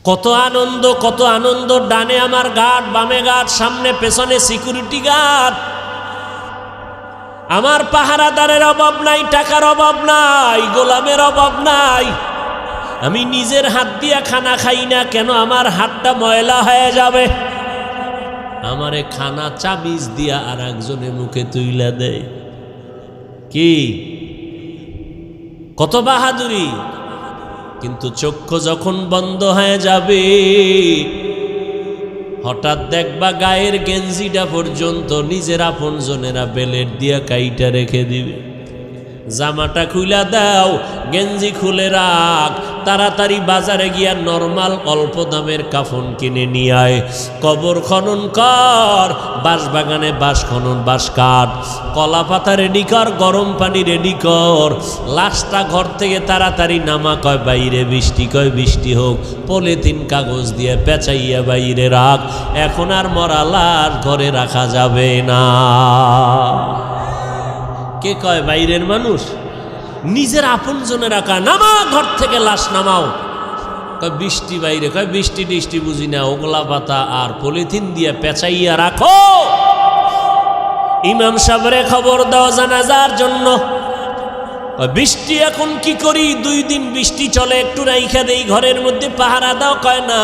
কত আনন্দ। ডানে আমার গার্ড, বামে গার্ড, সামনে পেছনে সিকিউরিটি গার্ড। আমার পাহারাদারের অভাব নাই, টাকার অভাব নাই, গোলামের অভাব নাই। আমি নিজের হাত দিয়া খানা খাই না কেন? আমার হাতটা ময়লা হয়ে যাবে। আমারে খানা চাবিজ দিয়া আর একজনের মুখে তুইলা দেয়। কি কত বাহাদুরি! কিন্তু চক্ষু যখন বন্ধ হয়ে যাবে, হঠাৎ দেখবা গায়ের গেঞ্জিটা পর্যন্ত নিজের আপনজনেরা বেলেট দিয়া কাইটা রেখে দিবে। জামাটা খুইলা দাও, গেঞ্জি খুলে রাখ, তাড়াতাড়ি বাজারে গিয়া নরমাল অল্প দামের কাফন কিনে নিয়ে আয়। কবর খনন কর, বাঁশ বাগানে বাঁশ খনন, বাঁশ কাঠ, কলা পাতা রেডি কর, গরম পানি রেডি কর। লাশটা ঘর থেকে তাড়াতাড়ি নামা, কয় বাইরে বৃষ্টি, কয় বৃষ্টি হোক, পলিথিন কাগজ দিয়ে পেঁচাইয়া বাইরে রাখ। এখন আর মরা লাশ ঘরে রাখা যাবে না। কে কয় বাইরের মানুষ? নিজের আপন জনে রাখা। নামা ঘর থেকে, লাশ নামাও। কয় বৃষ্টি বাইরে, কয় বৃষ্টি টিষ্টি বুঝি না, ওগলা পাতা আর পলিথিন দিয়ে পেঁচাইয়া রাখো। ইমাম সাহেবরে খবর দাও জানাজার জন্য। বৃষ্টি এখন কি করি? 2 দিন বৃষ্টি চলে, একটু রাইখা দেই ঘরের মধ্যে, পাহারা দাও। কয় না,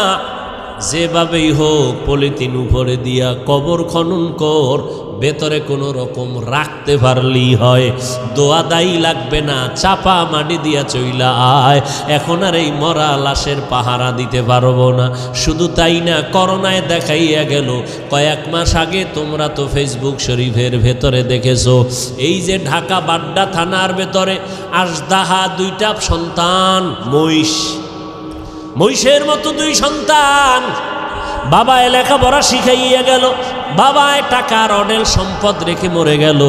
যেভাবেই হোক পলিথিন উপরে দিয়া কবর খনন কর, ভেতরে কোনো রকম রাখতে পারলেই হয়। দোয়া দায়ী লাগবে না, চাপা মাটি দিয়া চইলা আয়। এখন আর এই মরা লাশের পাহারা দিতে পারবো না। শুধু তাই না, করোনায় দেখাইয়া গেল। কয়েক মাস আগে তোমরা তো ফেসবুক শরীফের ভেতরে দেখেছো, এই যে ঢাকা বাড্ডা থানার ভেতরে আজদাহা 2টা সন্তান, মহিষের মতো 2 সন্তান। বাবায় লেখাপড়া শিখাইয়া গেল, বাবায় টাকার অডেল সম্পদ রেখে মরে গেল।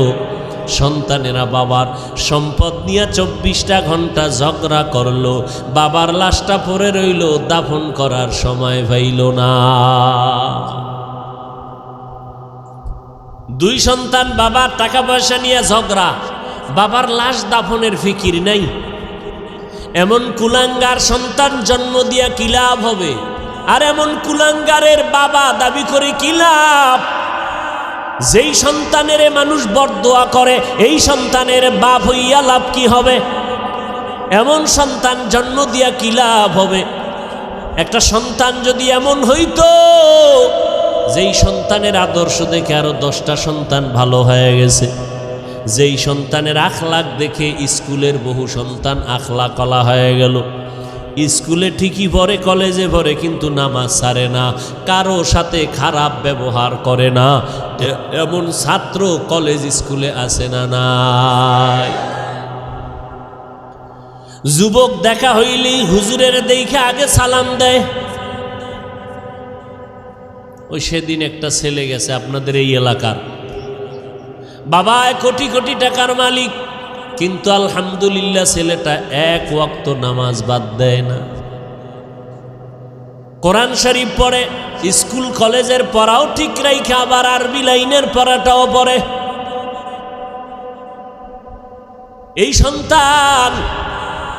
সন্তানেরা বাবার সম্পদ নিয়ে 24টা ঘন্টা ঝগড়া করলো। বাবার লাশটা পড়ে রইল, দাফন করার সময় পাইল না। 2 সন্তান, বাবার টাকা পয়সা নিয়ে ঝগড়া, বাবার লাশ দাফনের ফিকির নাই। এমন কুলাঙ্গার সন্তান জন্ম দিয়া কি লাভ হবে? আর এমন কুলাঙ্গারের বাবা দাবি করে কি লাভ? যেই সন্তানের মানুষ বরদোয়া করে, এই সন্তানের বাপ হইয়া লাভ কি হবে? এমন সন্তান জন্ম দিয়া কি লাভ হবে? একটা সন্তান যদি এমন হইতো, যেই সন্তানের আদর্শ দেখে আরো 10টা সন্তান ভালো হয়ে গেছে, যেই সন্তানের আখলাক দেখে স্কুলের বহু সন্তান আখলাকলা হয়ে গেল। স্কুলে ঠিকই পড়ে, কলেজে পড়ে, কিন্তু নামাজ ছাড়ে না, কারো সাথে খারাপ ব্যবহার করে না। এমন ছাত্র কলেজ স্কুলে আছে না নাই? যুবক দেখা হইলেই হুজুরের দেখে আগে সালাম দেয়। ওই সেদিন একটা ছেলে গেছে আপনাদের এই এলাকার, বাবা কোটি কোটি টাকার মালিক, কিন্তু আলহামদুলিল্লাহ ছেলেটা 1 ওয়াক্ত নামাজ বাদ দেয় না। কোরআন শরীফ পড়ে, স্কুল কলেজের পড়াও ঠিক রাইখা আবার আরবি লাইনের পড়াটাও পড়ে। এই সন্তান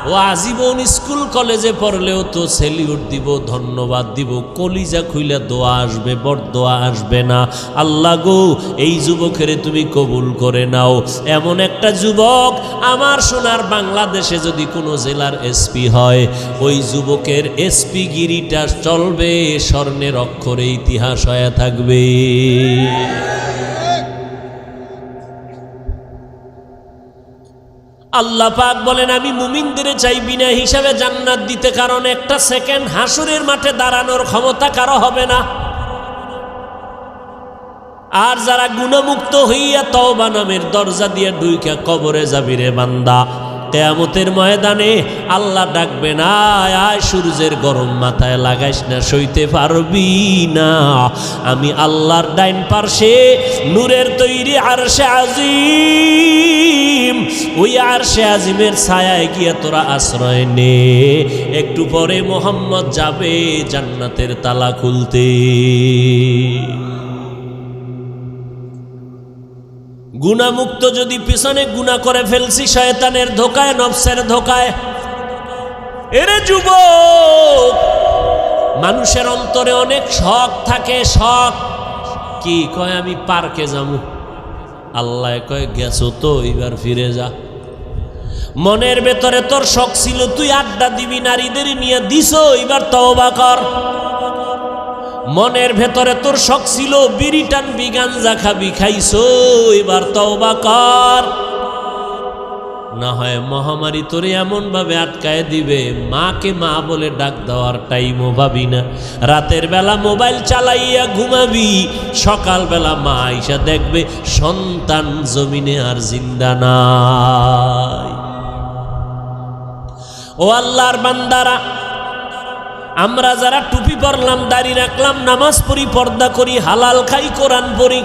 ও আজীবন স্কুল কলেজে পড়লেও তো সেলিউট দিব, ধন্যবাদ দিব, কলিজা খুইলা দোয়া আসবে, বরদোয়া আসবে না। আল্লাহ গো, এই যুবকের তুমি কবুল করে নাও। এমন একটা যুবক আমার সোনার বাংলাদেশে যদি কোনো জেলার এসপি হয়, ওই যুবকের এসপি গিরিটা চলবে, স্বর্ণের অক্ষরে ইতিহাস হয়ে থাকবে। আল্লাহ পাক বলেন, আমি মুমিনদের চাই বিনা হিসাবে জান্নাত দিতে, কারণ একটা সেকেন্ড হাসরের মাঠে দাঁড়ানোর ক্ষমতা কারো হবে না। আর যারা গুণমুক্ত হইয়া তওবা নামের দরজা দিয়ে ঢুইকা কবরে যাবি রে বান্দা, কিয়ামতের ময়দানে আল্লাহ ডাকবে না, আয় সূর্যের গরম মাথায় লাগাইস না, সইতে পারবি না। আমি আল্লাহর ডাইন পার্শ্বে নূরের তৈরি আরশে আজিম, ওই আরশে আজিমের ছায়ায় গিয়া তোরা আশ্রয় নে। একটু পরে মোহাম্মদ যাবে জান্নাতের তালা খুলতে। গুনামুক্ত যদি পিছনে গুনাহ করে ফেলছি, শয়তানের ধোকায়, নফসের ধোকায়। এরে যুবক, মানুষের অন্তরে অনেক শখ থাকে, শখ কি কয় আমি পার্কে যাবো, আল্লাহ কয় গেছো তো এবার ফিরে যা। মনের ভেতরে তোর শখ ছিল তুই আড্ডা দিবি নারীদের নিয়ে, দিছো এবার তওবা কর। মনের ভেতরে তোর শখ ছিল বিড়ি টানবি গাঞ্জা খাবি, খাইছো এবার তওবা কর। না হয় মহামারী তোরে এমন ভাবে আটকায় দিবে, মাকে মা বলে ডাক দেওয়ার টাইমও ভাবি না। রাতের বেলা মোবাইল চালাইয়া ঘুমাবি, সকাল বেলা মা আইসা দেখবে সন্তান জমিনে আর জিন্দা নাই। ও আল্লাহর বান্দারা, আমরা যারা টুপি পরলাম, দাড়ি রাখলাম, নামাজ পড়ি, পর্দা করি, হালাল খাই, কোরআন পড়ি,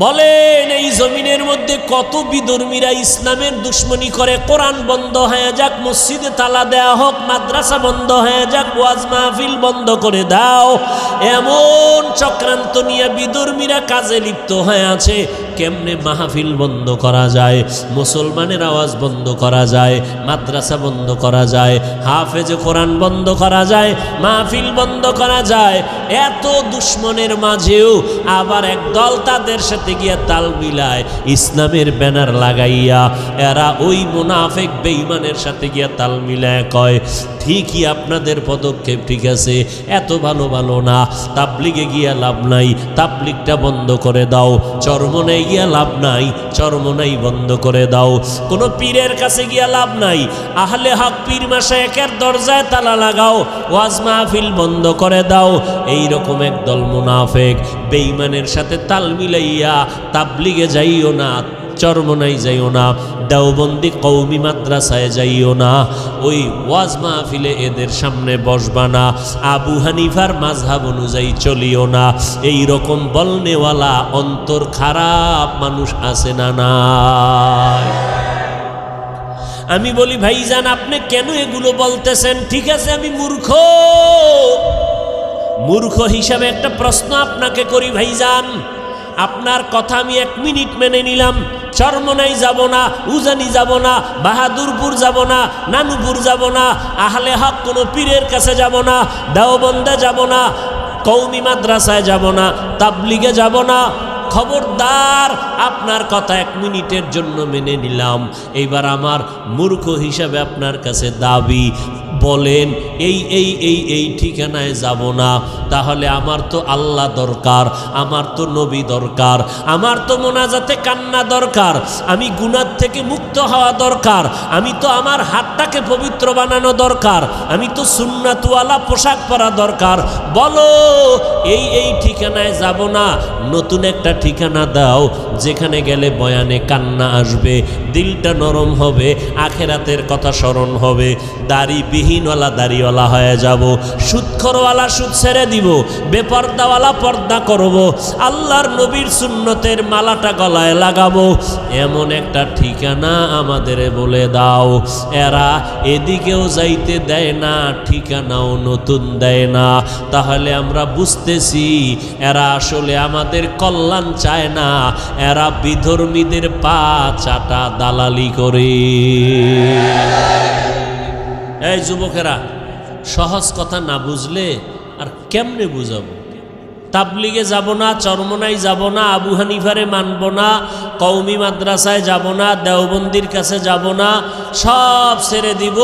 বলেন এই জমিনের মধ্যে কত বিধর্মীরা ইসলামের দুশ্মনী করে। কোরআন বন্ধ হয়ে যাক, মসজিদে তালা দেয়া হোক, মাদ্রাসা বন্ধ হয়ে যাক, ওয়াজ মাহফিল বন্ধ করে দাও, এমন চক্রান্ত নিয়ে বিধর্মীরা কাজে লিপ্ত হয়ে আছে। কেমনে মাহফিল বন্ধ করা যায়, মুসলমানের আওয়াজ বন্ধ করা যায়, মাদ্রাসা বন্ধ করা যায়, হাফেজ কোরআন বন্ধ করা যায়, মাহফিল বন্ধ করা যায়। এত দুশ্মনের মাঝেও আবার একদল তাদের সাথে গিয়া তাল মিলায়, ইসলামের ব্যানার লাগাইয়া এরা ওই মুনাফিক বেঈমানের সাথে গিয়া তাল মিলায় কয় ঠিকই আপনাদের পদক্ষেপ ঠিক আছে, এত ভালো ভালো না, তাবলিগে গিয়া লাভ নাই, তাবলিগটা বন্ধ করে দাও, চরমনাই গিয়া লাভ নাই, চরমনাই বন্ধ করে দাও, কোনো পীরের কাছে গিয়া লাভ নাই, আহলে হক পীর মাশায়েখের দরজায় তালা লাগাও, ওয়াজ মাহফিল বন্ধ করে দাও। এই রকম একদল মুনাফিক বেঈমানের সাথে তাল মিলাইয়া তাবলিগে যাইও না, চরমনাই যাইও না, দেওবন্দি কওমি মাদ্রাসায় যাইও না, ওই ওয়াজ মাহফিলে এদের সামনে বসবা না, আবু হানিফার মাযহাব অনুযায়ী চলিও না। এই রকম বলনেওয়ালা অন্তর খারাপ মানুষ আছে না নাই? আমি বলি ভাইজান আপনি কেন এগুলো বলতেছেন? ঠিক আছে আমি মূর্খ, মূর্খ হিসাবে একটা প্রশ্ন আপনাকে করি ভাইজান, আপনার কথা আমি 1 মিনিট মেনে নিলাম, চরমনাই যাব না, উজানি যাব না, বাহাদুরপুর যাব না, নানুপুর যাব না, আহলে হক কোনো পীরের কাছে যাব না, দেওবন্দে যাব না, কওমি মাদ্রাসায় যাব না, তাবলিগে যাব না। খবরদার, আপনার কথা 1 মিনিটের জন্য মেনে নিলাম। এইবার আমার মূর্খ হিসাবে আপনার কাছে দাবি, বলেন এই এই এই এই ঠিকানায় যাব না, তাহলে আমার তো আল্লাহ দরকার, আমার তো নবী দরকার, আমার তো মোনাজাতে কান্না দরকার, আমি গুনাহ থেকে মুক্ত হওয়া দরকার, আমি তো আমার হাতটাকে পবিত্র বানানো দরকার, আমি তো সুন্নাতওয়ালা পোশাক পরা দরকার। বলো এই এই ঠিকানায় যাব না, নতুন একটা ঠিকানা দাও যেখানে গেলে বয়ানে কান্না আসবে, দিলটা নরম হবে, আখেরাতের কথা স্মরণ হবে, দাড়ি বিহীনওয়ালা দাড়িওয়ালা হয়ে যাব, সুদখোরওয়ালা সুদ ছেড়ে দিব, বেপর্দাওয়ালা পর্দা করব, আল্লাহর নবীর সুন্নতের মালাটা গলায় লাগাবো। এমন একটা ঠিকানা আমাদের বলে দাও। এরা এদিকেও যাইতে দেয় না, ঠিকানাও নতুন দেয় না। তাহলে আমরা বুঝতেছি এরা আসলে আমাদের কল্যাণ চায় না, এরা বিধর্মীদের পা চাটা দালালি করে। এই যুবকেরা, সহজ কথা না বুঝলে আর কেমনে বুঝাবো? তাবলিগে যাব না, চরমনাই যাব না, আবু হানিফারে মানব না, কওমি মাদ্রাসায় যাব না, দেওবন্দির কাছে যাব না, সব ছেড়ে দিব।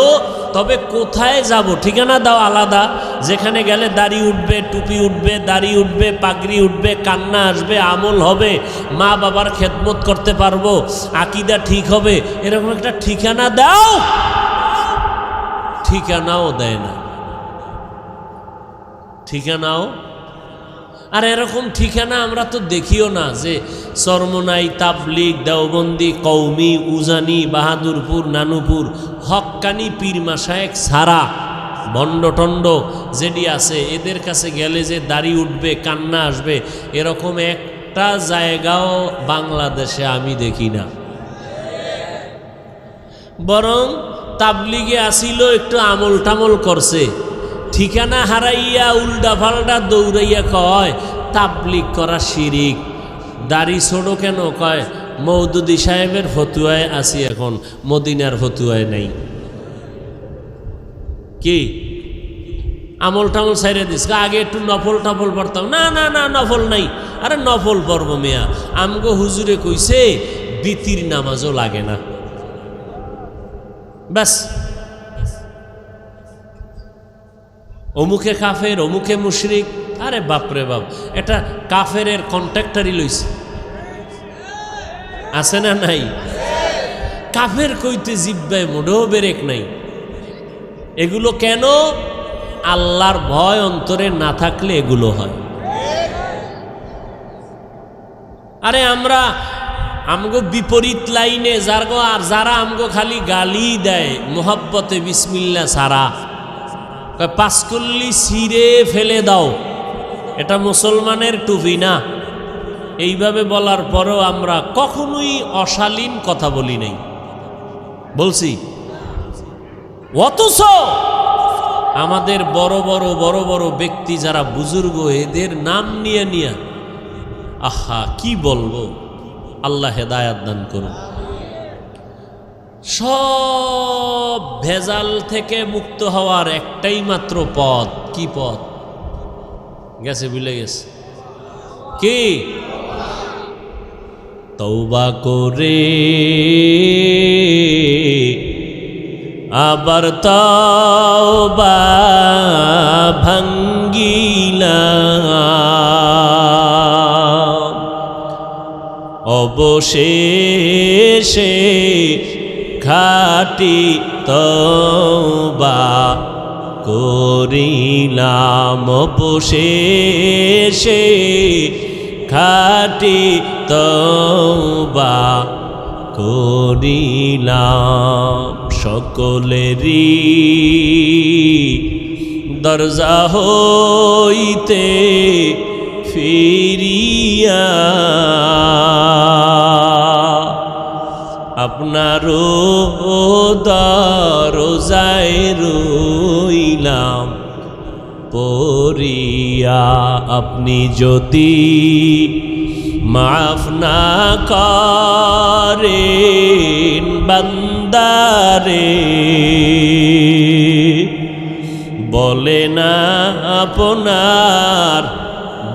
তবে কোথায় যাব? ঠিকানা দাও আলাদা, যেখানে গেলে দাড়ি উঠবে, টুপি উঠবে, দাড়ি উঠবে, পাগড়ি উঠবে, কান্না আসবে, আমল হবে, মা বাবার খেদমত করতে পারবো, আকীদা ঠিক হবে, এরকম একটা ঠিকানা দাও। ঠিকানাও দেয় না, ঠিকানাও। আর এরকম ঠিকানা আমরা তো দেখিও না, যে চরমনাই, তাবলিগ, দেওবন্দি, কওমি, উজানি, বাহাদুরপুর, নানুপুর, হক্কানি পীর মাশায়েখ ছাড়া ভণ্ডটণ্ড যেটি আছে এদের কাছে গেলে যে দাড়ি উঠবে, কান্না আসবে, এরকম একটা জায়গাও বাংলাদেশে আমি দেখি না। বরং তাবলিগে আসিল, একটু আমল টামল করছে, ঠিকানা হারাইয়া উল্টা পাল্টা দৌড়াইয়া কয় তাবলিগ করা শিরিক। দাড়ি ছোড়ো কেন? কয় মওদুদি সাহেবের ফতুয়ায় আসি, এখন মদিনার ফতুয়ায় নাই। কি আমল টামল সাইরে দিস, আগে একটু নফল টফল পড়তাম। না না না, নফল নাই। আরে নফল পড়ব মেয়া, আমগো হুজুরে কইছে বিতির নামাজও লাগে না। ব্যাস, অমুকে কাফের, অমুকে মুশরিক। আরে বাপরে বাপ, এটা কাফেরের কন্ট্রাক্টারই লইছে, আছে না নাই? কাফের কইতে জিব্বায় মোটেও বেরেক নাই। এগুলো কেন? আল্লাহর ভয় অন্তরে না থাকলে এগুলো হয়। আরে আমরা আমগো বিপরীত লাইনে যারা আমগো খালি গালি দেয় মোহাব্বতে বিসমিল্লা সারা, পাঁচকল্লি ছিঁড়ে ফেলে দাও, এটা মুসলমানের টুপি না। এইভাবে বলার পরেও আমরা কখনোই অশালীন কথা বলি নাই, বলছি। অথচ আমাদের বড় বড় ব্যক্তি যারা বুজুর্গ, এদের নাম নিয়ে নিয়ে আহা কি বলবো, আল্লাহ হেদায়াত দান করুন। সব ভেজাল থেকে মুক্ত হওয়ার একটাই মাত্র পথ। কি পথ? গেছে, ভুলে গেছে। কি? তওবা করে আবার তওবা ভাঙ্গিলাম, অবশেষে খাঁটি তওবা করিলাম, অবশেষে খাঁটি তওবা করিলাম। সকলেরই দরজা হইতে ফিরিয়া আপনারও দরজায় রইলাম পড়িয়া। আপনি যদি মাফ না করেন বান্দারে, বলে না আপনার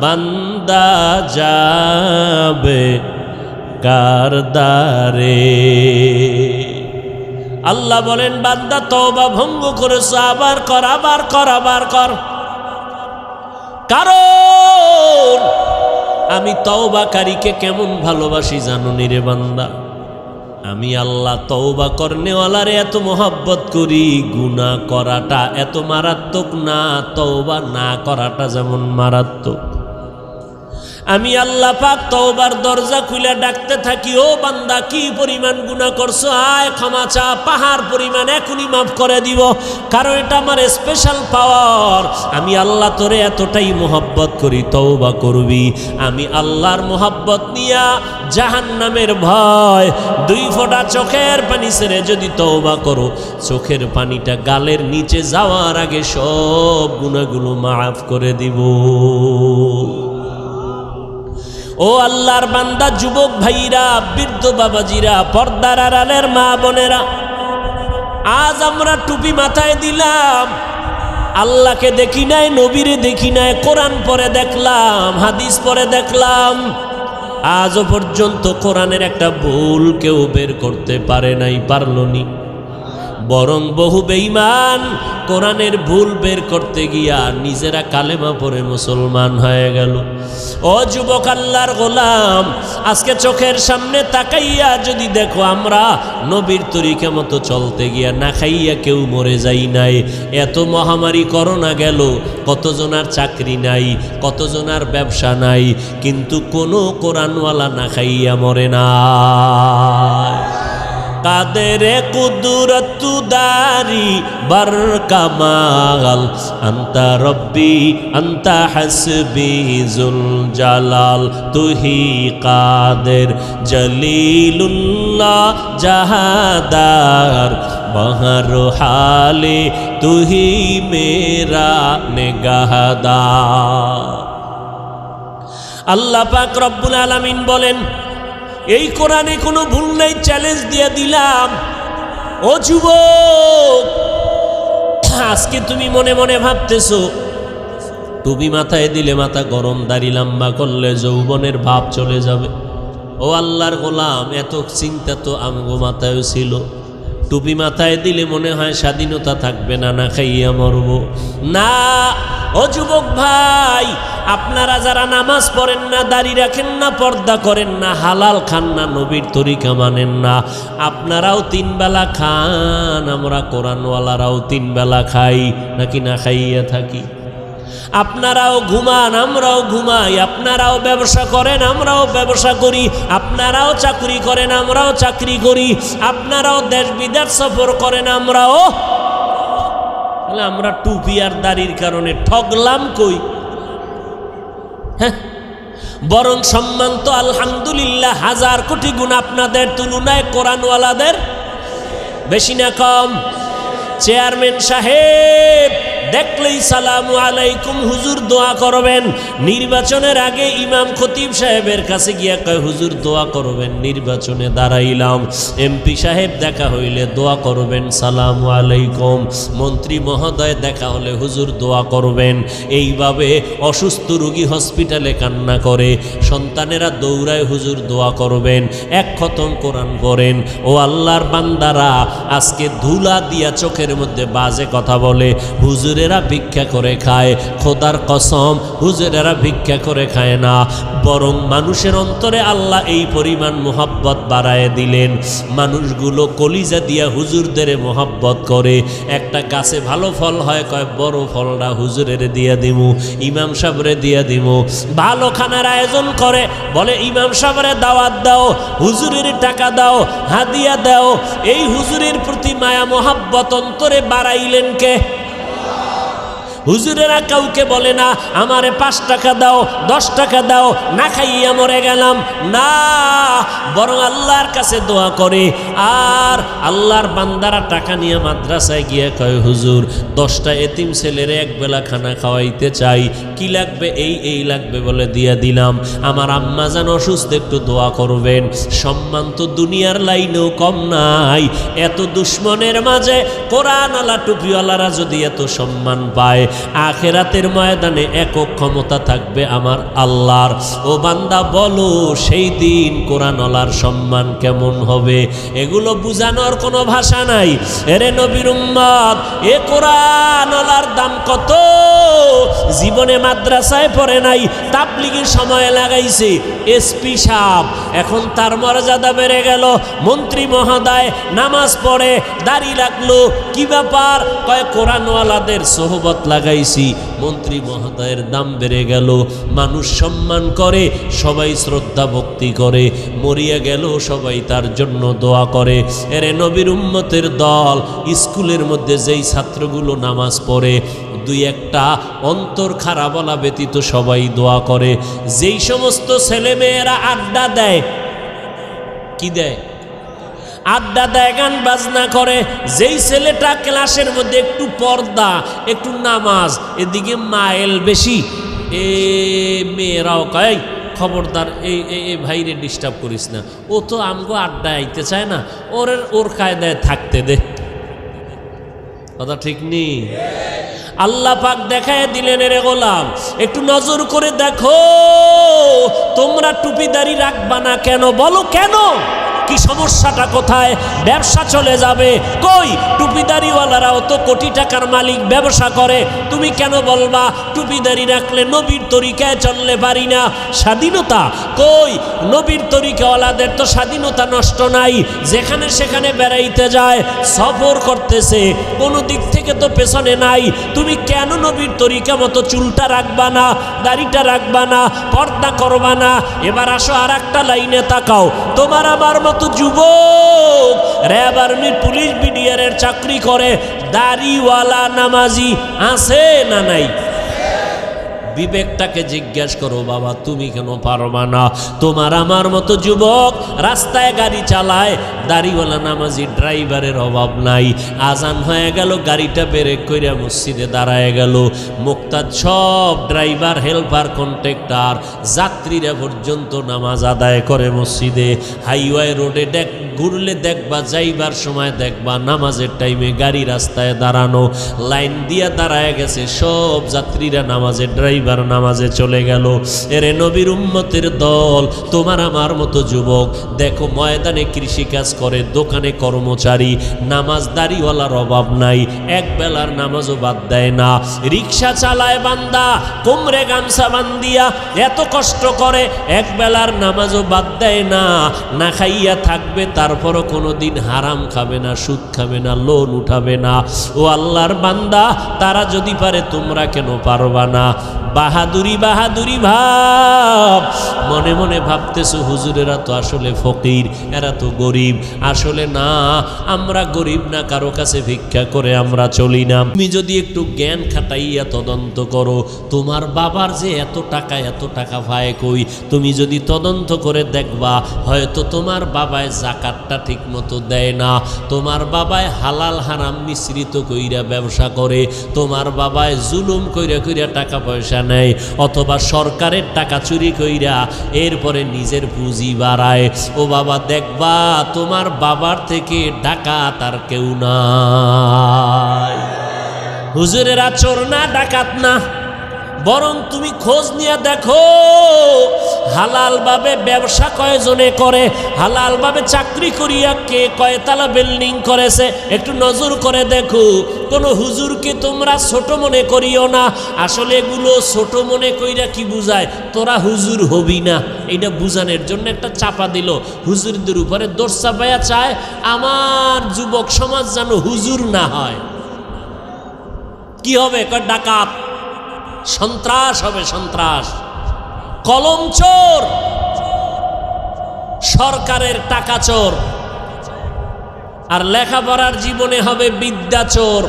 বান্দা যাবে কার দ্বারে। আল্লাহ বলেন, বান্দা তওবা ভঙ্গ করেছ, আবার কর, আবার কর, আবার কর। কারণ আমি তওবাকারীকে কেমন ভালোবাসি জানো নি রে বান্দা? আমি আল্লাহ তওবা করনেওয়ালারে এত মোহাব্বত করি, গুনাহ করাটা এত মারাত্মক না, তওবা না করাটা যেমন মারাত্মক। আমি আল্লাহ পাক তওবার দরজা খুলে ডাকতে থাকি, ও বান্দা কি পরিমাণ গুনাহ করছো, আয় ক্ষমা চা, পাহাড় পরিমাণ এখনই মাফ করে দিব। কারণ এটা আমার স্পেশাল পাওয়ার। আমি আল্লাহ তোরে এতটাই মোহাব্বত করি, তওবা করবি। আমি আল্লাহর মোহাব্বত নিয়া জাহান্নামের ভয়, 2 ফোঁটা চোখের পানি ছেড়ে যদি তওবা করো, চোখের পানিটা গালের নিচে যাওয়ার আগে সব গুনাহগুলো মাফ করে দিব। ও আল্লাহর বান্দা, যুবক ভাইরা, বৃদ্ধ বাবাজিরা, পর্দার আড়ালের মা বোনেরা, আজ আমরা টুপি মাথায় দিলাম, আল্লাহকে দেখি নাই, নবীরে দেখি নাই, কোরআন পড়ে দেখলাম, হাদিস পড়ে দেখলাম, আজও পর্যন্ত কোরআনের একটা ভুল কেউ বের করতে পারে নাই, পারল নি। বরং বহু বেঈমান কোরআনের ভুল বের করতে গিয়া নিজেরা কালেমা পড়ে মুসলমান হয়ে গেল। ও যুবক আল্লাহর গোলাম, আজকে চোখের সামনে তাকাইয়া যদি দেখো, আমরা নবীর তরিকা মতো চলতে গিয়া না খাইয়া কেউ মরে যাই নাই। এত মহামারী করোনা গেল, কতজনার চাকরি নাই, কতজনার ব্যবসা নাই, কিন্তু কোনো কোরআনওয়ালা না খাইয়া মরে না। কাদেরে কুদরতু দারি বার কামাল, আন্তা রব্বি আন্তা হাসবি জুল জালাল, তুহি কাদের জলিলুল্লাহ জাহাদার, বহর হালে তুহি মেরা নেগাহদার। আল্লাহ পাক রব্বুল আলামিন বলেন, এই কোরআনে কোনো ভুল নাই, চ্যালেঞ্জ দিয়ে দিলাম। ও যুবক, আজকে তুমি মনে মনে ভাবতেছো টুপি মাথায় দিলে মাথা গরম, দাড়ি লম্বা করলে যৌবনের ভাব চলে যাবে। ও আল্লাহর গোলাম, এত চিন্তা তো আমগো মাথায় ছিল। টুপি মাথায় দিলে মনে হয় স্বাধীনতা থাকবে না, না খাইয়া মরব না। ও যুবক ভাই, আপনারা যারা নামাজ পড়েন না, দাড়ি রাখেন না, পর্দা করেন না, হালাল খান না, নবীর তরিকা মানেন না, আপনারাও 3 বেলা খান, আমরা কোরআনওয়ালারাও 3 বেলা খাই, নাকি না খাইয়া থাকি? আপনারাও ঘুমান, আমরাও ঘুমাই, আপনারাও ব্যবসা করেন, আমরাও ব্যবসা করি, আপনারাও চাকরি করেন, আমরাও চাকরি করি, আপনারাও দেশ বিদেশ সফর করেন, আমরাও। তাহলে আমরা টুপি আর দাড়ির কারণে ঠগলাম কই? হ্যাঁ, বরং সম্মান তো আলহামদুলিল্লাহ 1000 কোটি গুণ আপনাদের তুলনায় কোরআনওয়ালাদের বেশি না কম? চেয়ারম্যান সাহেব দেখলেই সালামু আলাইকুম হুজুর দোয়া করবেন। নির্বাচনের আগে ইমাম খতিব সাহেবের কাছে গিয়া কয় হুজুর দোয়া করবেন, নির্বাচনে দাঁড়াইলাম। এমপি সাহেব দেখা হইলে দোয়া করবেন, সালামু আলাইকুম। মন্ত্রী মহোদয় দেখা হলে হুজুর দোয়া করবেন। এইভাবে অসুস্থ রোগী হসপিটালে কান্না করে, সন্তানেরা দৌড়ায় হুজুর দোয়া করবেন। 1 খতম কোরআন পড়েন। ও আল্লাহর বান্দারা, আজকে ধুলা দিয়া চোখের মধ্যে বাজে কথা বলে, হুজুরেরা ভিক্ষা করে খায়। খোদার কসম, হুজুরেরা ভিক্ষা করে খায় না, বরং মানুষের অন্তরে আল্লাহ এই পরিমাণ মোহাব্বত বাড়ায় দিলেন, মানুষগুলো কলিজা দিয়া হুজুরদের মোহাব্বত করে। একটা গাছে ভালো ফল হয়, কয় বড় ফলটা হুজুরের দিয়া দিমু, ইমাম সাহেবরে দিয়া দিমু। ভালো খানার আয়োজন করে, বলে ইমাম সাহেবরে দাওয়াত দাও, হুজুরের টাকা দাও, হাদিয়া দাও। এই হুজুরের প্রতি মায়া মোহাব্বত অন্তরে বাড়াইলেন কে? হুজুরেরা কাউকে বলে না আমারে 5 টাকা দাও, 10 টাকা দাও, না খাইয়া মরে গেলাম, না, বরং আল্লাহর কাছে দোয়া করে। আর আল্লাহর বান্দারা টাকা নিয়ে মাদ্রাসায় গিয়ে কয় হুজুর 10টা এতিম ছেলেরে 1 বেলা খানা খাওয়াইতে চাই, কি লাগবে? এই লাগবে বলে দিয়া দিলাম। আমার আম্মা জান অসুস্থ, একটু দোয়া করবেন। সম্মান তো দুনিয়ার লাইনেও কম নাই। এত দুশ্মনের মাঝে কোরআনওয়ালা টুপিওয়ালারা যদি এত সম্মান পায়, আখেরাতের ময়দানে একক ক্ষমতা থাকবে আমার আল্লাহর। ও বান্দা বলো, সেই দিন কোরআনওয়ালার সম্মান কেমন হবে? এগুলো বুঝানোর কোনো ভাষা নাই। এরে নবীর উম্মত, এ কোরআনওয়ালার দাম কত? জীবনে মাদ্রাসায় পড়ে নাই, তাবলীগের সময় লাগাইছে। এসপি সাহেব এখন তার মর্যাদা বেড়ে গেল, মন্ত্রী মহোদয় নামাজ পড়ে, দাড়ি রাখলো, কি ব্যাপার? কয় কোরআনওয়ালাদের সোহবত লাগাইছি, মন্ত্রী মহোদয়ের দাম বেড়ে গেল, মানুষ সম্মান করে, সবাই শ্রদ্ধা ভক্তি করে, মরিয়া গেল সবাই তার জন্য দোয়া করে। এরে নবীর উম্মতের দল, স্কুলের মধ্যে যেই ছাত্রগুলো নামাজ পড়ে, 2-1টা অন্তর খারাপ বলা ব্যতীত সবাই দোয়া করে। যেই সমস্ত ছেলেমেয়েরা আড্ডা দেয়, কি দেয়? আড্ডা দেয়, গান বাজনা করে। যেই ছেলেটা ক্লাসের মধ্যে একটু পর্দা, একটু নামাজ, এদিকে মাইল বেশি, এ মেয়েরাও কয় খবরদার এই ভাইরে ডিস্টার্ব করিস না, ও তো আমগো আড্ডা আইতে চায় না, ওর কায়দায় থাকতে দে। কথা ঠিক নেই? আল্লাহ পাক দেখায় দিলেন, রে গোলাম একটু নজর করে দেখো, তোমরা টুপিদারি রাখবা না কেন? বলো কেন? কি সমস্যাটা কোথায়? ব্যবসা চলে যাবে। কই টুপিদারিওয়ালারাও তো কোটি টাকার মালিক, ব্যবসা করে। তুমি কেন বলবা টুপিদারি রাখলে নবীর তরিকায় চললে পারি না? স্বাধীনতা কই? নবীর তরিকাওয়ালাদের তো স্বাধীনতা নষ্ট নাই, যেখানে সেখানে বেড়াইতে যায়, সফর করতেছে, কোনো দিক থেকে তো পেছনে নাই। তুমি কেন নবীর তরিকা মতো চুলটা রাখবা না, দাড়িটা রাখবা না, পর্দা করবা না? এবার আসো আর একটা লাইনে তাকাও। তোমার আমার মতো যুবক র্যাব, আর্মি, পুলিশ, বিডিআরের চাকরি করে, দাড়িওয়ালা নামাজি আছে না নাই? বিবেকটাকে জিজ্ঞাসা করো, বাবা তুমি কেন পারবা না? তোমার আমার মতো যুবক রাস্তায় গাড়ি চালায়, দাড়িওয়ালা নামাজি ড্রাইভারের অভাব নাই। আজান হয়ে গেল, গাড়িটা ব্রেক কইরা মসজিদে দাঁড়ায় গেল। মুক্তাদ সব ড্রাইভার, হেল্পার, কন্ট্রাক্টর, যাত্রীরা পর্যন্ত নামাজ আদায় করে মসজিদে। হাইওয়ে রোডে ঘুরলে দেখবা, যাইবার সময় দেখবা নামাজের টাইমে গাড়ি রাস্তায় দাঁড়ানো, লাইন দিয়া দাঁড়ায় গেছে সব যাত্রীরা নামাজে, ড্রাইভার নামাজে চলে গেল। এরে নবীর উম্মতের দল, তোমার আমার মতো যুবক দেখো ময়দানে কৃষিকাজ করে, দোকানে কর্মচারী, নামাজ দাড়িওয়ালার অভাব নাই, এক বেলার নামাজও বাদ দেয় না। রিক্সা চালায় বান্দা, কোমরে গামছা বান্দিয়া এত কষ্ট করে, এক বেলার নামাজও বাদ দেয় না। না খাইয়া থাকবে, তারপরও কোনোদিন হারাম খাবে না, সুদ খাবে না, লোন উঠাবে না। ও আল্লাহর বান্দা, তারা যদি পারে তোমরা কেন পারবা না? বাহাদুরি বাহাদুরি ভাব, মনে মনে ভাবতেছো হুজুরেরা তো আসলে ফকির, এরা তো গরিব। আসলে না, আমরা গরিব না, কারো কাছে ভিক্ষা করে আমরা চলি না। তুমি যদি একটু জ্ঞান খাটাইয়া তদন্ত করো, তোমার বাবার যে এত টাকা পায় কই, তুমি যদি তদন্ত করে দেখবা, হয়তো তোমার বাবায় জাকাতটা ঠিক মতো দেয় না, তোমার বাবায় হালাল হারাম মিশ্রিত কইরা ব্যবসা করে, তোমার বাবায় জুলুম কইরা কইরা টাকা পয়সা নেয়, অথবা সরকারের টাকা চুরি কইরা এরপরে নিজের পুঁজি বাড়ায়। ও বাবা, দেখবা তোমার বাবার থেকে ডাকাত আর কেউ নাই। হুজুরেরা চোর না, ডাকাত না, বরং তুমি খোঁজ নিয়ে দেখো হালালভাবে ব্যবসা কয়জনে করে, হালালভাবে চাকরি করিয়া কে কয়তলা বিল্ডিং করেছে, একটু নজর করে দেখো। কোনো হুজুরকে তোমরা ছোট মনে করিও না। আসলে এগুলো ছোট মনে কইরা কি বুঝায়, তোরা হুজুর হবি না, এটা বুঝানোর জন্য একটা চাপা দিল। হুজুরদের উপরে দোষ চাপাইয়া চায় আমার যুবক সমাজ যেন হুজুর না হয়। কি হবে? ডাকাত, সন্ত্রাস হবে, সন্ত্রাস, কলম চোর, সরকারের টাকা চোর, আর লেখাপড়ার জীবনে হবে বিদ্যা চোর।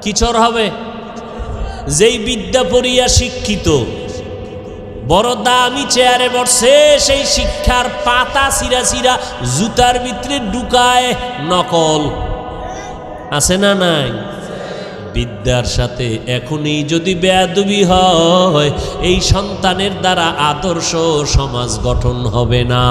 কি চোর হবে? যেই বিদ্যা পড়িয়া শিক্ষিত, বড় দামি চেয়ারে বসে, সেই শিক্ষার পাতা চিরা চিরা জুতার ভিতরে ঢুকায় নকল। আছে না নাই? বিদ্যার সাথে এখনই যদি বেয়াদবি হয়, এই সন্তানের দ্বারা আদর্শ সমাজ গঠন হবে না।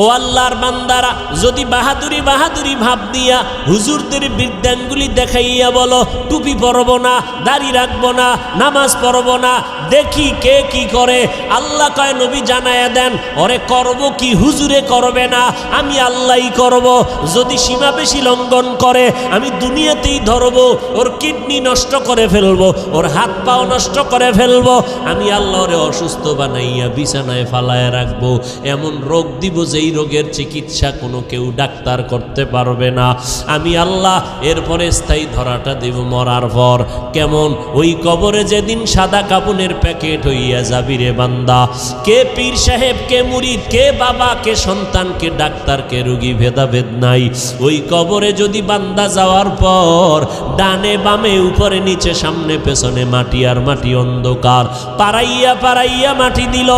ও আল্লাহর বান্দারা, যদি বাহাদুরি বাহাদুরি ভাব দিয়া হুজুরদের বিদ্যাঙ্গুলি দেখাইয়া বলো টুপি পরব না, দাড়ি রাখবো না, নামাজ পড়ব না, দেখি কে কি করে, আল্লাহ কয় নবী জানায়া দেন, ওরে করব কি হুজুরে করবে না, আমি আল্লাহই করব। যদি সীমা বেশি লঙ্ঘন করে আমি দুনিয়াতেই ধরবো, ওর কিডনি নষ্ট করে ফেলবো, ওর হাত পাও নষ্ট করে ফেলবো, আমি আল্লাহরে অসুস্থ বানাইয়া বিছানায় ফালায় রাখবো, এমন রোগ দিব যেই রোগের চিকিৎসা কোনো কেউ ডাক্তার করতে পারবে না, আমি আল্লাহ। এরপরে স্থায়ী ধরাটা দেব মরার পর। কেমন? ওই কবরে যেদিন সাদা কাপনের প্যাকেট হইয়া যাবি রে বান্দা, কে পীর সাহেব, কে মুরিদ, কে বাবা, কে সন্তান, কে ডাক্তার, কে রোগী, ভেদাভেদ নাই। ওই কবরে যদি বান্দা যাওয়ার পর ডানে বামে উপরে নিচে সামনে পেছনে মাটি আর মাটি, অন্ধকার, পাড়াইয়া পাড়াইয়া মাটি দিল,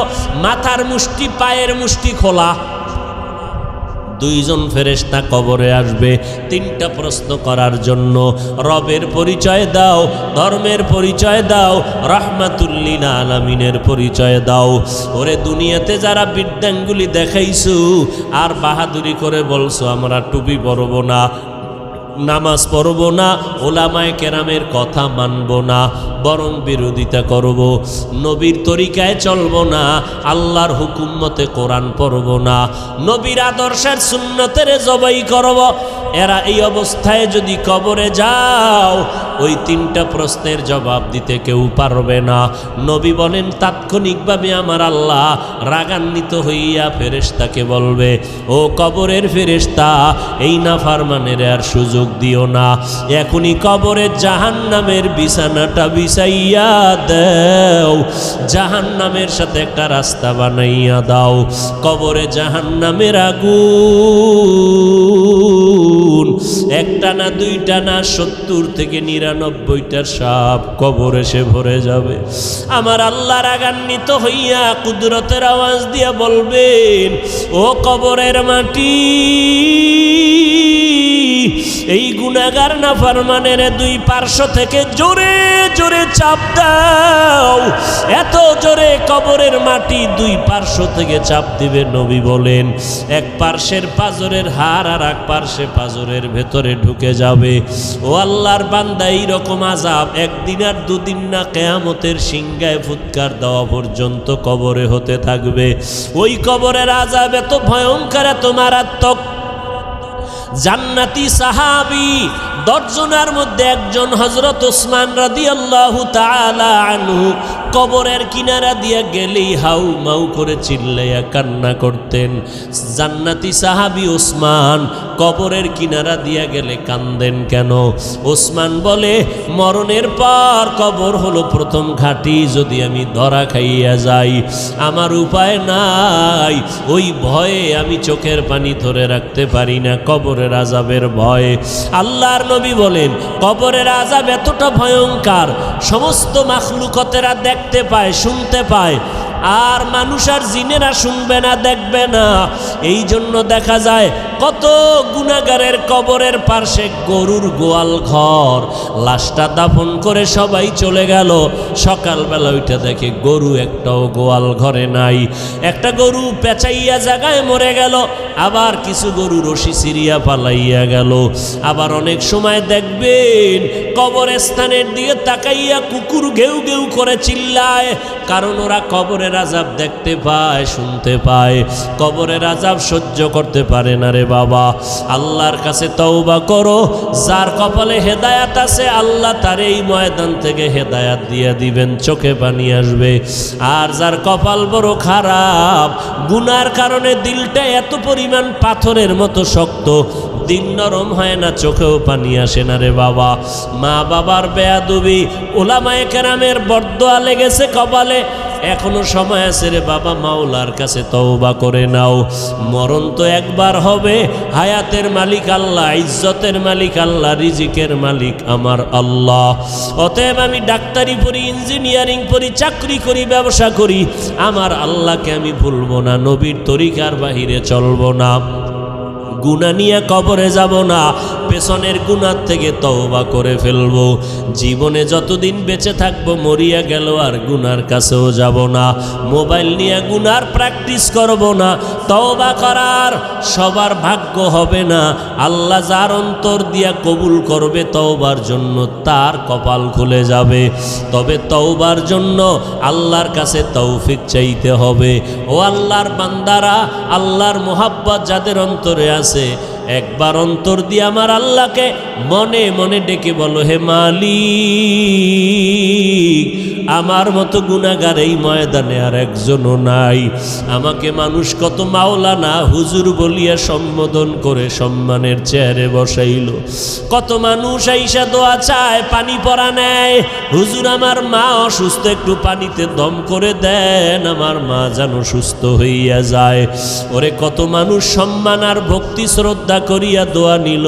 মাথার মুষ্টি পায়ের মুষ্টি খোলা, দুইজন ফেরেশতা কবরে আসবে তিনটা প্রশ্ন করার জন্য। রবের পরিচয় দাও, ধর্মের পরিচয় দাও, রাহমাতুল লিল আলামিনের পরিচয় দাও। ওরে দুনিয়াতে যারা বিদ্যাঙ্গুলি দেখাইছো আর বাহাদুরি করে বলছো আমরা টুপি পরব না, নামাজ পড়ব না, ওলামায়ে কেরামের কথা মানব না, বরং বিরোধিতা করব, নবীর তরিকায় চলব না, আল্লাহর হুকুম মতে কোরআন পড়ব না, নবীর আদর্শের সুন্নতের জবাই করব, এরা এই অবস্থায় যদি কবরে যাও ওই তিনটা প্রশ্নের জবাব দিতে কেউ পারবে না। নবী বলেন তাৎক্ষণিকভাবে আমার আল্লাহ রাগান্বিত হইয়া ফেরেশতাকে বলবে, ও কবরের ফেরেশতা, এই নাফরমানের আর সুযোগ দিও না, এখনই কবরে জাহান্নামের বিছানাটা বিছাইয়া দাও, জাহান্নামের সাথে একটা রাস্তা বানাইয়া দাও, কবরে জাহান্নামের আগুন গুণ, একটা না দুইটা না 70 থেকে 99টা সাপ কবর এসে ভরে যাবে। আমার আল্লাহ রাগান্বিত হইয়া কুদরতের আওয়াজ দিয়া বলবেন, ও কবরের মাটি, এই গুনাহগার নাফরমানের দুই পার্শ্ব থেকে জোরে জোরে চাপ দাও। এত জোরে কবরের মাটি দুই পার্শ্ব থেকে চাপ দিবে। নবী বলেন, এক পার্শ্বের পাজরের হাড় আর এক পার্শ্বে পাজরের ভেতরে ঢুকে যাবে। ও আল্লাহর বান্দা, এইরকম আযাব একদিন আর দুদিন না, কিয়ামতের সিংহায় ফুৎকার দেওয়া পর্যন্ত কবরে হতে থাকবে। ওই কবরের আযাব এত ভয়ঙ্কর, এত মারাত্মক। জান্নাতি সাহাবী 10 জনের মধ্যে একজন হযরত ওসমান রাদিয়াল্লাহু তাআলা আনহু কবরের কিনারা দিয়া গেলেই হাউ মাউ করে চিল্লাইয়া কান্না করতেন। জান্নাতি সাহাবী ওসমান কবরের কিনারা দিয়া গেলে কান্দেন কেন? ওসমান বলে, মরণের পর কবর হলো প্রথম ঘাঁটি। যদি আমি ধরা খাইয়া যাই, আমার উপায় নাই। ওই ভয়ে আমি চোখের পানি ধরে রাখতে পারি না, কবরের আযাবের ভয়ে। আল্লাহর নবী বলেন, কবরের আযাব এতটা ভয়ঙ্কর, সমস্ত মাখলুকতেরা দেখতে পায়, শুনতে পায়, আর মানুষ আর জিনেরা শুনবে না, দেখবে না। এই জন্য দেখা যায় কত গুনাহগারের কবরের পাশে গরুর গোয়াল ঘর, লাশটা দাফন করে সবাই চলে গেল। সকালবেলা ওইটা দেখে গরু একটাও গোয়াল ঘরে নাই। একটা গরু পেঁচাইয়া জায়গায় মরে গেল, আবার কিছু গরু রশি সিরিয়া পালাইয়া গেল। আবার অনেক সময় দেখবেন কবরস্থানের দিকে তাকাইয়া কুকুর ঘেউ ঘেউ করে চিল্লায়, কারণ ওরা কবরের আযাব দেখতে পায়, শুনতে পায়। কবরের আযাব সহ্য করতে পারে না রে বাবা। আল্লাহর কাছে তওবা করো। যার কপালে হেদায়াত আছে, আল্লাহ তার এই ময়দান থেকে হেদায়াত দিয়ে দিবেন, চোখে পানি আসবে। আর যার কপাল বড় খারাপ, গুনার কারণে দিলটা এত পরিমাণ পাথরের মতো শক্ত, দিল নরম হয় না, চোখেও পানি আসে না রে বাবা। মা বাবার বেয়াদবি, ওলামায়ে কেরামের বরদোয়া লেগেছে কপালে, এখনো সময় আছে রে বাবা, মাওলার কাছে তওবা করে নাও। মরণ তো একবার হবে। হায়াতের মালিক আল্লাহ, ইজ্জতের মালিক আল্লাহ, রিজিকের মালিক আমার আল্লাহ। অতএব আমি ডাক্তারি পড়ি, ইঞ্জিনিয়ারিং পড়ি, চাকরি করি, ব্যবসা করি, আমার আল্লাহকে আমি ভুলবো না, নবীর তরিকার বাহিরে চলবো না, গুনাহ নিয়ে কবরে যাব না, পেছনের গুনাহ থেকে তওবা করে ফেলবো। জীবনে যতদিন বেঁচে থাকবো, মরিয়া গেল আর গুনার কাছেও যাব না। মোবাইল নিয়ে গুনার প্র্যাকটিস করব না। তওবা করার সবার ভাগ্য হবে না। আল্লাহ যার অন্তর দিয়া কবুল করবে তওবার জন্য, তার কপাল খুলে যাবে। তবে তওবার জন্য আল্লাহর কাছে তৌফিক চাইতে হবে। ও আল্লাহর বান্দারা, আল্লাহর মোহাব্বত যাদের অন্তরে আছে, একবার অন্তর দিয়ে আমার আল্লাহকে মনে মনে ডেকে বলো, হে মালিক, আমার মতো গুনাহগার এই ময়দানে আর একজনও নাই। আমাকে মানুষ কত মাওলানা, হুজুর বলিয়া সম্বোধন করে সম্মানের চেয়ারে বসাইল। কত মানুষ আইসা দোয়া চায়, পানি পরা নেয়, হুজুর আমার মা অসুস্থ, একটু পানিতে দম করে দেন, আমার মা যেন সুস্থ হইয়া যায়। ওরে কত মানুষ সম্মান আর ভক্তি শ্রদ্ধা করিয়া দোয়া নিল,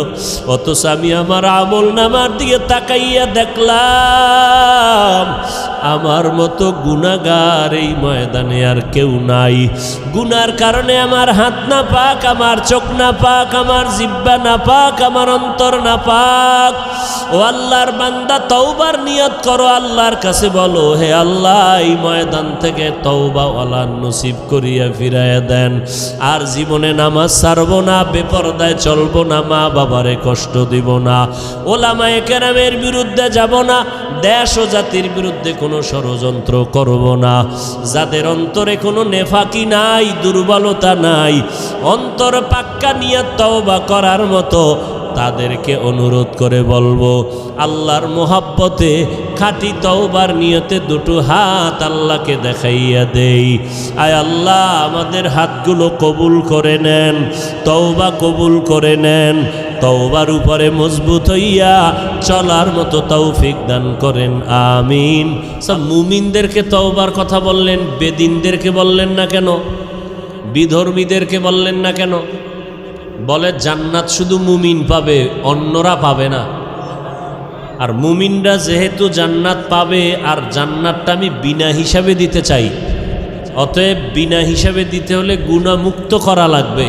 অথচ আমি আমার আমল নামার দিকে তাকাইয়া দেখলাম আমার মতো গুনাহগার এই ময়দানে আর কেউ নাই। গুনার কারণে আমার হাত না পাক, আমার চোখ না পাক, আমার জিহ্বা না পাক, আমার অন্তর না পাক। ও আল্লাহর বান্দা, তওবার নিয়ত করো, আল্লাহর কাছে বলো, হে আল্লাহ, এই ময়দান থেকে তওবা ওয়ালা নসিব করিয়া ফিরাইয়া দেন। আর জীবনে নামাজ ছাড়বো না, বেপরদায় চলবো না, মা বাবারে কষ্ট দিব না, ওলামায়ে কেরামের বিরুদ্ধে যাব না, দেশ ও জাতির বিরুদ্ধে কোনো ষড়যন্ত্র করব না। যাদের অন্তরে কোনো নেফাকি নাই, দুর্বলতা নাই, অন্তর পাক্কা নিয়ত তওবা করার মতো, তাদেরকে অনুরোধ করে বলবো, আল্লাহর মোহাব্বতে খাঁটি তওবার নিয়তে দুটো হাত আল্লাহকে দেখাইয়া দেই। আয় আল্লাহ, আমাদের হাতগুলো কবুল করে নেন, তওবা কবুল করে নেন, তওবার উপরে মজবুত হইয়া চলার মতো তৌফিক দান করেন, আমিন। সব মুমিনদেরকে তওবার কথা বললেন, বেদিনদেরকে বললেন না কেন? বিধর্মীদেরকে বললেন না কেন? বলে জান্নাত শুধু মুমিন পাবে, অন্যরা পাবে না। আর মুমিনরা যেহেতু জান্নাত পাবে, আর জান্নাতটা আমি বিনা হিসাবে দিতে চাই, অতএব বিনা হিসাবে দিতে হলে গুনাহমুক্ত করা লাগবে।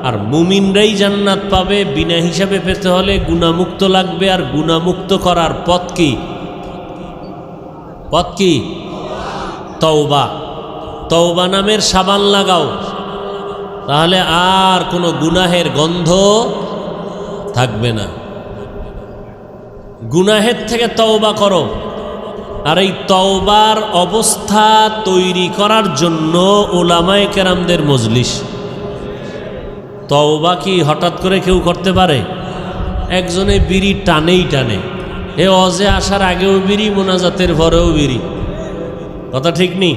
আর মুমিনরাই জান্নাত পাবে, বিনা হিসাবে পেতে হলে গুনাহমুক্ত লাগবে। আর গুনাহমুক্ত করার পথ কি? পথ কি? তওবা। তওবা নামের সাবান লাগাও, তাহলে আর কোনো গুনাহের গন্ধ থাকবে না। গুনাহের থেকে তওবা করো। আর এই তওবার অবস্থা তৈরি করার জন্য উলামায়ে কেরামদের মজলিস। তওবা কি হঠাৎ করে কেউ করতে পারে? একজনে বিড়ি টানেই টানে, এ অজে আসার আগেও বিড়ি, মোনাজাতের পরেও বিড়ি। কথা ঠিক নেই?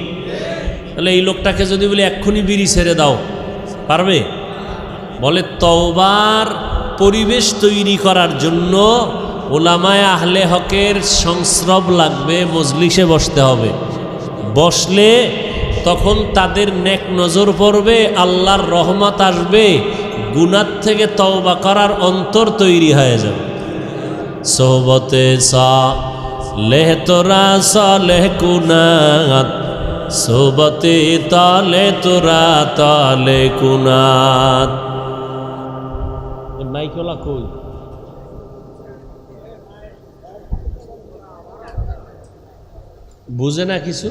তাহলে এই লোকটাকে যদি বলি এক্ষুনি বিড়ি ছেড়ে দাও, পারবে? বলে তওবার পরিবেশ তৈরি করার জন্য উলামায়ে আহলে হকের সংস্রব লাগবে, মজলিসে বসতে হবে। বসলে তখন তাদের নেক নজর পড়বে, আল্লাহর রহমত আসবে, গুনাহ থেকে তওবা করার অন্তর তৈরি হয়ে যাবে। সোহবতে সালেহ তোরা সালেহ কুনাত, সোহবতে তালে তোরা তালে কুনাত। মাইকলা কই? বুঝে না কিছু?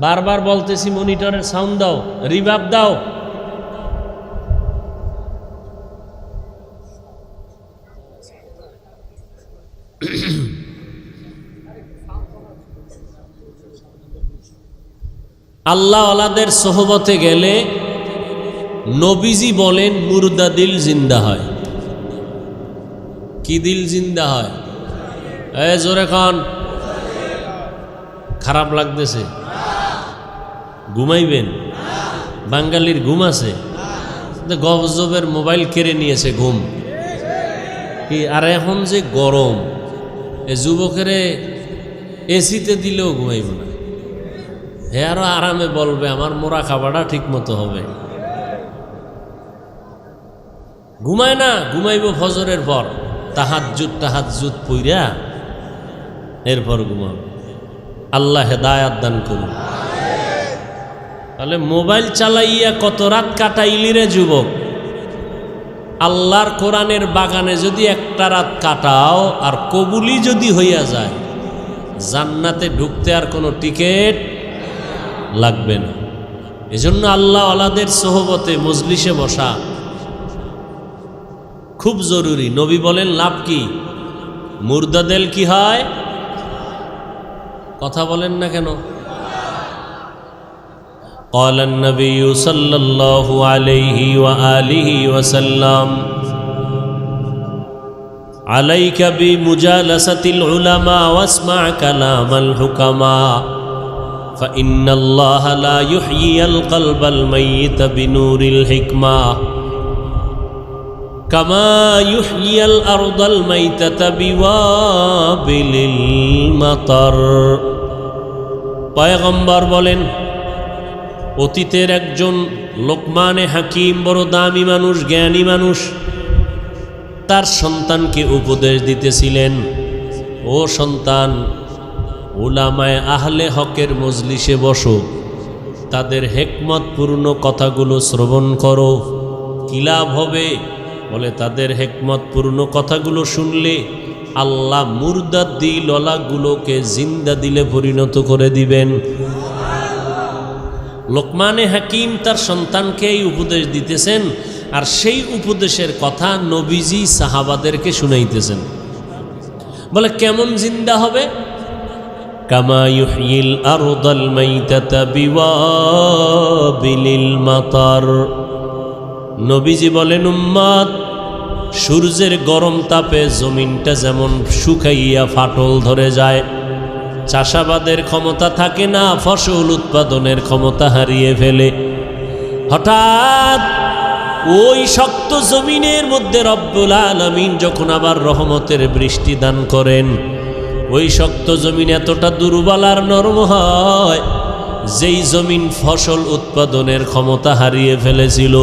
বারবার বলতেছি মনিটরের সাউন্ড দাও, রিভার্ব দাও। আল্লাহ ওয়ালাদের সোহবতে গেলে নবীজি বলেন মুর্দা দিল জিন্দা হয়। কি দিল জিন্দা হয়? জোরে খান। খারাপ লাগতেছে? ঘুমাইবেন? বাঙালির ঘুম আছে? গজবের মোবাইল কেড়ে নিয়েছে ঘুম কি? আর এখন যে গরম, এ যুবকেরে এসিতে দিলেও ঘুমাইব না। হে আরো আরামে বলবে আমার মোরা খাবারটা ঠিক মতো হবে। ঘুমায় না, ঘুমাইব ফজরের পর, তাহাজ্জুদ পইরা এরপর ঘুমাবে। আল্লাহ হেদায়াত দান করুন। তাহলে মোবাইল চালাইয়া কত রাত কাটাইলি রে যুবক? আল্লাহর কোরআনের বাগানে যদি একটা রাত কাটাও আর কবুলি যদি হইয়া যায়, জান্নাতে ঢুকতে আর কোনো টিকিট লাগবে না। এজন্য আল্লাহ ওয়ালাদের সোহবতে মজলিসে বসা খুব জরুরি। নবী বলেন লাভ কি? মুর্দা দিল কি হয়? কথা বলেন না কেন? قال النبي صلى الله عليه وآله وسلم عليك بمجالسة العلماء واسمع كلام الحكماء فإن الله لا يحيي القلب الميت بنور الحكمة كما يحيي الأرض الميتة بوابل المطر। পয়গম্বর বলেন, অতীতের একজন লোকমানে হাকিম, বড় দামি মানুষ, জ্ঞানী মানুষ, তার সন্তানকে উপদেশ দিতেছিলেন, ও সন্তান, উলামায়ে আহলে হকের মজলিসে বসো, তাদের হিকমতপূর্ণ কথাগুলো শ্রবণ করো। কি লাভ হবে? বলে তাদের হিকমতপূর্ণ কথাগুলো শুনলে আল্লাহ মুর্দা দিলওয়ালাগুলোকে জিন্দা দিলে পরিণত করে দিবেন। লোকমানে হাকিম তার সন্তানকে এই উপদেশ দিতেছেন, আর সেই উপদেশের কথা নবীজি সাহাবাদেরকে শুনাইতেছেন। বলে কেমন জিন্দা হবে? কামা ইউহয়িল আরদাল মাইতাতা বিওয়াবিলিল মাতার। নবীজি বলেন, উম্মত, সূর্যের গরম তাপে জমিনটা যেমন শুকাইয়া ফাটল ধরে যায়, চাষাবাদের ক্ষমতা থাকে না, ফসল উৎপাদনের ক্ষমতা হারিয়ে ফেলে, হঠাৎ ওই শক্ত জমিনের মধ্যে রব্বুল আলামিন যখন আবার রহমতের বৃষ্টি দান করেন, ওই শক্ত জমিন এতটা দুর্বল আর নরম হয়, যেই জমিন ফসল উৎপাদনের ক্ষমতা হারিয়ে ফেলেছিল,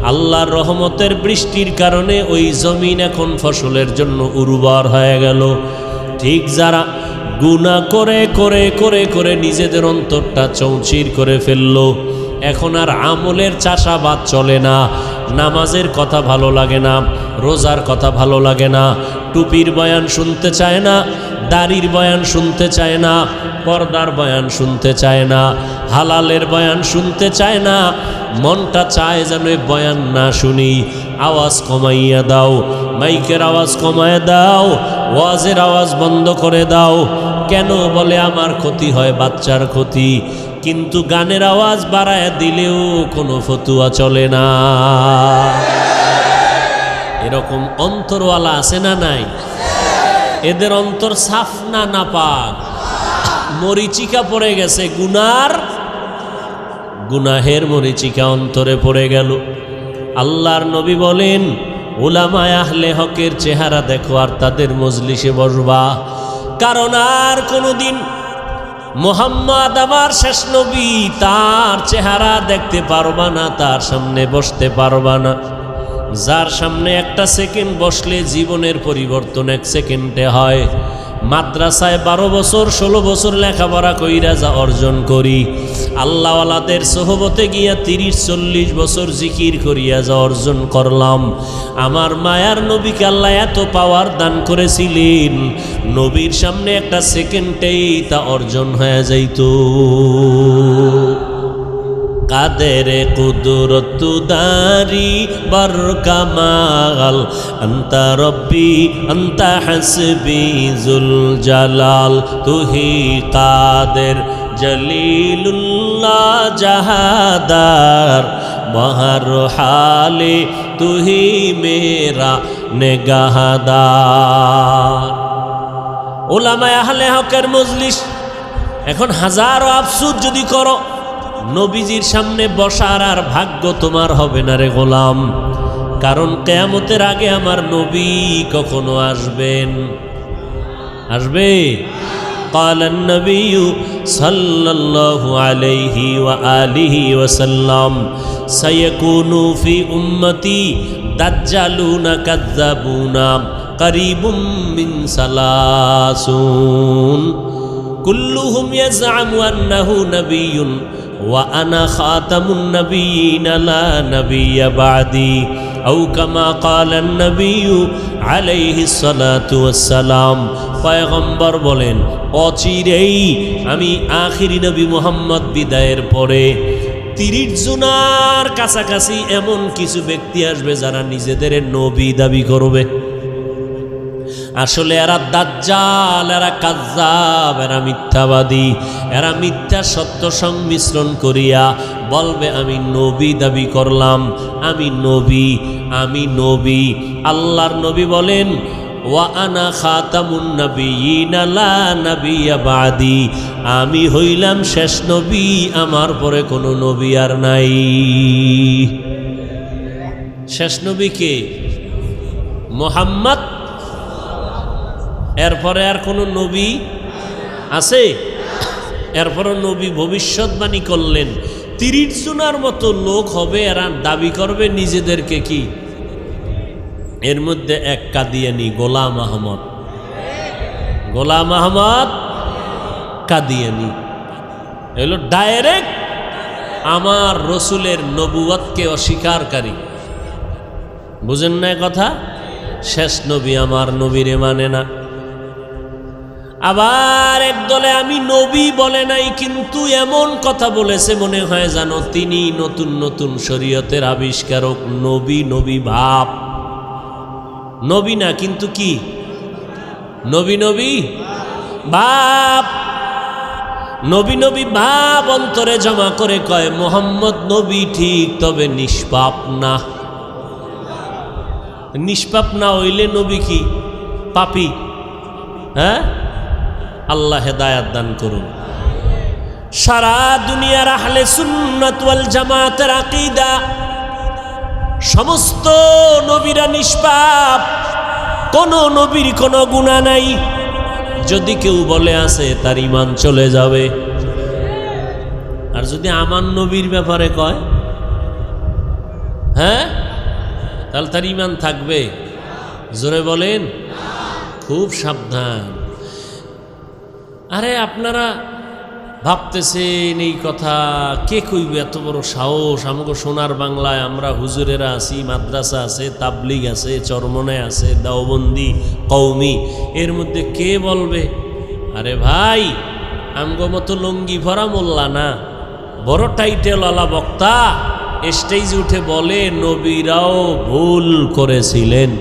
আল্লাহর রহমতের বৃষ্টির কারণে ওই জমিন এখন ফসলের জন্য উর্বর হয়ে গেল। ঠিক যারা গুনাহ করে করে করে করে নিজেদের অন্তরটা চৌচির করে ফেললো, এখন আর আমলের চাষাবাদ চলে না, নামাজের কথা ভালো লাগে না, রোজার কথা ভালো লাগে না, টুপির বয়ান শুনতে চায় না, দাড়ির বয়ান শুনতে চায় না, পর্দার বয়ান শুনতে চায় না, হালালের বয়ান শুনতে চায় না, মনটা চায় যেন বয়ান না শুনি। আওয়াজ কমাইয়া দাও, মাইকের আওয়াজ কমাইয়া দাও, ওয়াজের আওয়াজ বন্ধ করে দাও। কেন? বলে আমার ক্ষতি হয়, বাচ্চার ক্ষতি। কিন্তু গানের আওয়াজ বাড়ায় দিলেও কোনো ফতুয়া চলে না। এরকম অন্তরওয়ালা আছে না নাই? এদের অন্তর সাফ না নাপাক? মরিচিকা পড়ে গেছে, গুনাহের মরিচিকা অন্তরে পড়ে গেল। আল্লাহর নবী বলেন, উলামায়ে আহলে হকের চেহারা দেখো আর তাদের মজলিসে বসবা, কারণ আর কোনোদিন মুহাম্মদ আমার শেষ নবী, তার চেহারা দেখতে পারবা না, তার সামনে বসতে পারবা না। যার সামনে একটা সেকেন্ড বসলে জীবনের পরিবর্তন এক সেকেন্ডে হয়। মাদ্রাসায় 12 বছর 16 বছর লেখাপড়া কইরা যা অর্জন করি, আল্লাহওয়ালাদের সোহবতে গিয়া 30-40 বছর জিকির করিয়া যা অর্জন করলাম। আমার মায়ার নবীকে আল্লাহ এত পাওয়ার দান করেছিলেন, নবীর সামনে একটা সেকেন্ডেই তা অর্জন হয়ে যাইত। কাদের কুদরত দারি বর কামাল, আন্তা রব্বি আন্তা হাসবি জুল জালাল, তুহি কাদের জলিলুল্লাহ জাহাদার, বহর হালে তুহি মেরা নেগাহদার। উলামায়ে আহলে হকের মজলিস। এখন হাজারো আফসোস যদি করো, নবীজির সামনে বসার আর ভাগ্য তোমার হবে না রে গোলাম। কারণ কিয়ামতের আগে আমার নবী কখনো আসবে? قال النبي صلى الله عليه وآله وسلم سيكون في أمتي دجالون كذابون قريب من 30 كلهم يزعم أنه نبي وأنا خاتم النبيين لا نبي بعدي أو كما قال النبي عليه الصلاة والسلام। পয়গম্বর বলেন, অচিরেই আমি আখিরি নবী মুহাম্মদ বিদায়ের পরে 30 জনের কাছাকাছি এমন কিছু ব্যক্তি আসবে যারা নিজেদের নবী দাবি করবে। আসলে এরা দাজ্জাল, এরা কাজ্জাব, এরা মিথ্যাবাদী, এরা মিথ্যা সত্য সংমিশ্রণ করিয়া বলবে আমি নবী দাবি করলাম, আমি নবী। আল্লাহর নবী বলেন, ওয়া আনা খাতামুন নবিয়্যিন লা নাবিয়্যা বাদি, আমি হইলাম শেষ নবী, আমার পরে কোনো নবী আর নাই। শেষ নবী কে? মুহাম্মদ। এরপরে আর কোনো নবী আছে? এরপরে নবী ভবিষ্যৎবাণী করলেন 30 জনের মতো লোক হবে, এরা দাবি করবে নিজেদেরকে কি? এর মধ্যে এক কাদিয়ানি, গোলাম আহমদ কাদিয়ানি এলো ডাইরেক্ট আমার রসুলের নবুয়তকে অস্বীকারকারী। বুঝেন না কথা? শেষ নবী আমার নবীরে মানে না। আবার একদলে আমি নবী বলে নাই, কিন্তু এমন কথা বলেছে মনে হয় জানো তিনি নতুন নতুন শরীয়তের আবিষ্কারক। নবী ভাব, নবী না কিন্তু কি? নবী ভাব। নবী ভাব অন্তরে জমা করে কয় মুহাম্মদ নবী ঠিক, তবে নিষ্পাপ না। নিষ্পাপ না হইলে নবী কি? পাপী। হ্যাঁ, আল্লাহ হেদায়াত দান করুন। সারা দুনিয়ার আহলে সুন্নাত ওয়াল জামাতের আকীদা, সমস্ত নবীরা নিষ্পাপ, কোন নবীর কোনো গুনাহ নাই। যদি কেউ বলে আছে তার ঈমান চলে যাবে। আর যদি আমার নবীর ব্যাপারে কয় হ্যাঁ, তাহলে তার ঈমান থাকবে? জোরে বলেন। খুব সাবধান। আরে আপনারা ভাবতেছেন এই কথা কে কইবে, এত বড় সাহস? আমাকে সোনার বাংলায় আমরা হুজুরেরা আছি, মাদ্রাসা আছে, তাবলিগ আছে, চরমনে আছে, দাওবন্দি, কওমি, এর মধ্যে কে বলবে? আরে ভাই, আমগো মতো লঙ্গি ভরা মোল্লা না, বড় টাইটেলওয়ালা বক্তা স্টেজে উঠে বলে নবীরাও ভুল করেছিলেন।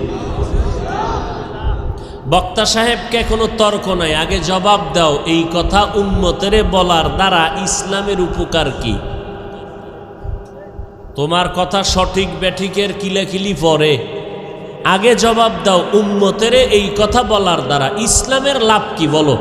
বক্তা সাহেবকে কোনো তর্ক নাই, আগে জবাব দাও, এই কথা উম্মতেরে বলার দ্বারা ইসলামের উপকার কি? তোমার কথা সঠিক ব্যাঠিকের কিলাকিলি পরে, আগে জবাব দাও, উম্মতেরে এই কথা বলার দ্বারা ইসলামের লাভ কি বলো।